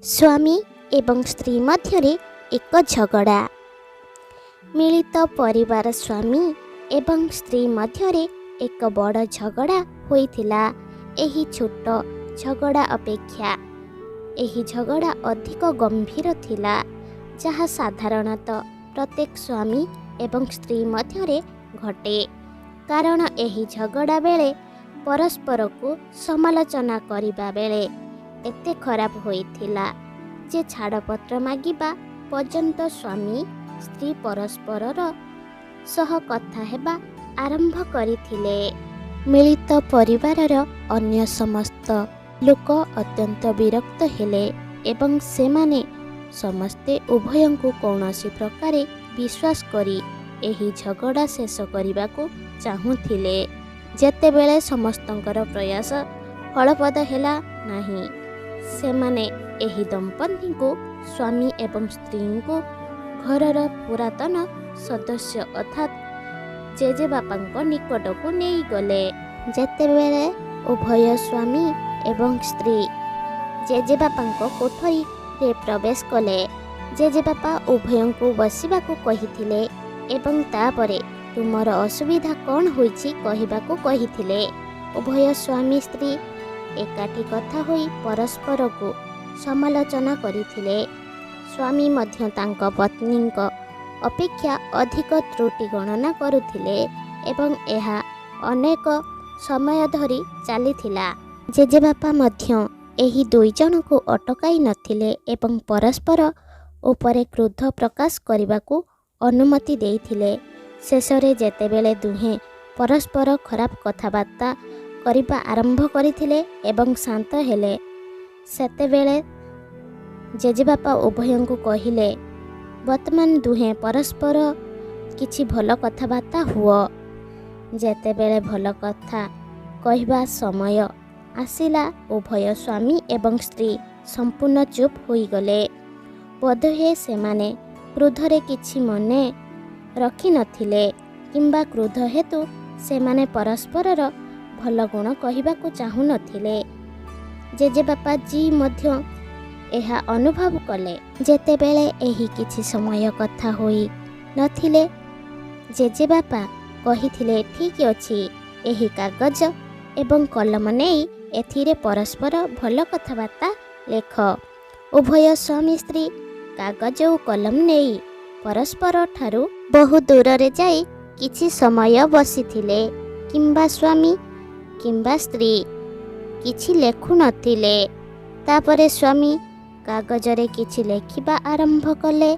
स्वामी एवं स्त्री मध्यरे एक झगड़ा। मिलित परिवार स्वामी एवं स्त्री मध्यरे एक बड़ झगड़ा होइथिला। एही छोट झगड़ा अपेक्षा एही झगड़ा अधिक गंभीर थिला, जहाँ साधारणतः प्रत्येक स्वामी एवं स्त्री मध्यरे घटे। कारण एही झगड़ा बेले परस्पर को समालोचना करिबा बेले एते खराब होइथिला जे छाड़पत्र मागिबा पर्यंत स्वामी स्त्री परस्परर सह कथा हेबा आरंभ करिथिले। मिलित परिवारर अन्य समस्त लोक अत्यंत विरक्त हेले एवं सेमाने समस्ते उभयंकु कौनसी प्रकारे विश्वास करी एही झगड़ा शेष करने चाहूथिले। जेतेबेले समस्तंकर प्रयास फलप्रद हेला नाही, सेमाने एही दंपति को स्वामी एवं स्त्री को घरर पुरातन सदस्य अर्थात जेजेबापा निकट को नहीं गले। जेतेबेले उभय स्वामी एवं स्त्री जेजेबापा कोठरी रे प्रवेश कले, जेजेबापा उभय को बसिबा को कहिथिले एवं तापरे तुमर असुविधा कौन होइछि कहिबाकू कहिथिले। उभय स्वामी स्त्री एकाठी कथा होई परस्पर को समालोचना करिथिले। स्वामी मध्य तांक पत्नीक अपेक्षा अधिक त्रुटि गणना करुथिले एवं एहा अनेक समय धरी चलीथिला। जेजेबापा मध्य एही दुई जन को अटकाई नथिले एवं परस्पर उपरे क्रोध प्रकाश करने अनुमति देइथिले। शेषरे जेतेबेले दुहें परस्पर खराब कथबार्ता करिबा आरंभ करिथिले एवं शांत हेले, सेतेबेले जेजेबापा उभय को कहिले, वर्तमान दुहें परस्पर किछि भल कथबार्ता हुओ। जेतेबेले भल कथा कहिबा समय आसिला, उभय स्वामी एवं स्त्री संपूर्ण चुप होई गले। बोधहुए सेमाने क्रोधरे किछि मने रखी नथिले किंबा क्रोध हेतु सेमाने परस्परर भल गुण कहिबाकू चाहू नथिले। जेजेबापा जी मध्य एहा अनुभव कले। जेतेबेले एही किछि समय कथा होई नथिले, जेजेबापा कहिथिले, ठीक अछि, एही कागज एवं कलम नेई एथिरे परस्पर भल कथबार्ता लेख। उभय स्वामी स्त्री कागज और कलम नेई परस्पर ठारू बहु दूर रे जाई किछि समय बसिथिले, किंबा स्वामी किंबा स्त्री किछि लेखु नथिले। तापरे स्वामी कागजरे किछि लेखिबा आरंभ कले।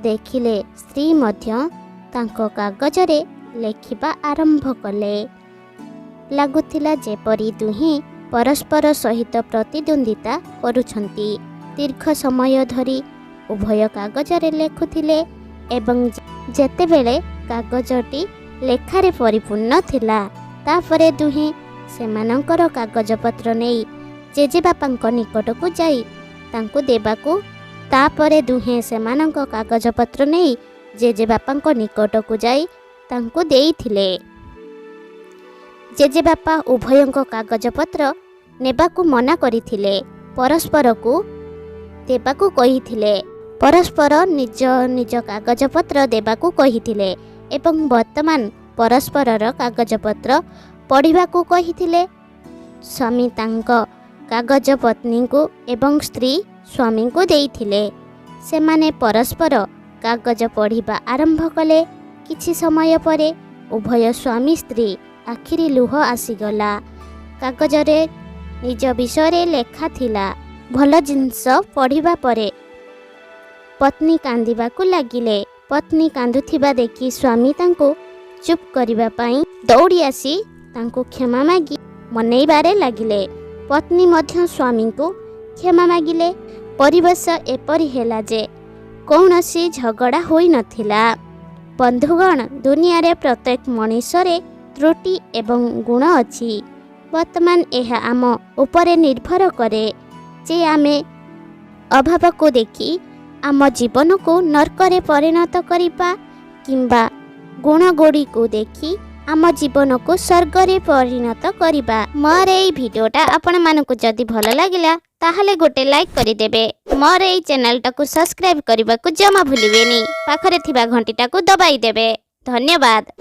देखिले स्त्री मध्य तांको कागजरे लेखिबा आरंभ कले। लागुथिला जेपरि दुहें परस्पर सहित प्रतिद्वंदिता करुछंती। दीर्घ समय धरी उभय कागजरे लेखुथिले एवं जेतेबेले कागजटी लेखारे परिपूर्ण थिला, तापरे दुहें सेमानंकर कागजपत्र नेई जेजेबापांक निकट को जाई तांको देबाकू, तापरे दुहें सेमानंक कागजपत्र नेई जेजेबापांक निकट को जाई तांको देइथिले। जेजेबापा उभयंक कागजपत्र नेबाकू मना करिथिले, परस्पर को देबाकू कहिथिले। परस्पर निज निज कागजपत्र देबाकू कहिथिले एवं वर्तमान परस्परर कागजपत्र पढ़िबाकू कहिथिले। स्वामी तांक कागज पत्नी को एवं स्त्री स्वामी को देइथिले। सेमाने परस्पर कागज पढ़िबा आरंभ कले। किछि समय परे उभय स्वामी स्त्री आखिरी लुह आसीगला। कागजरे निज विषय लेखा थिला। भल जिनस पढ़िबा परे पत्नी कांदिबाकू लागिले। पत्नी कांदुथिबा देखि स्वामी तांको चुप करिबा पई दौड़ी आसी तांको क्षमा मागी मनेइबारे लागिले। पत्नी मध्य स्वामी को क्षमा मागिले। परिवेश एपरि हेला जे कौनसी झगड़ा होई नथिला। बंधुगण, दुनिया रे प्रत्येक मनुष्य त्रुटि एवं गुण अछि। वर्तमान यह आम उपरे निर्भर करे जे आमे अभाव को देखि आम जीवन को नरकरे परिणत करिबा किंबा गुण गोड़ी को देखि आम जीवन को स्वर्ग रे परिणत करिबा। मोर एई भिडियोटा आपण मानकु जदि भल लागिला ताहले गोटे लाइक करिदेबे। मोर एई चैनलटा को सब्सक्राइब करने को जमा भूलिबेनी। पाखरे थिबा घंटीटा को दबाई देबे। धन्यवाद।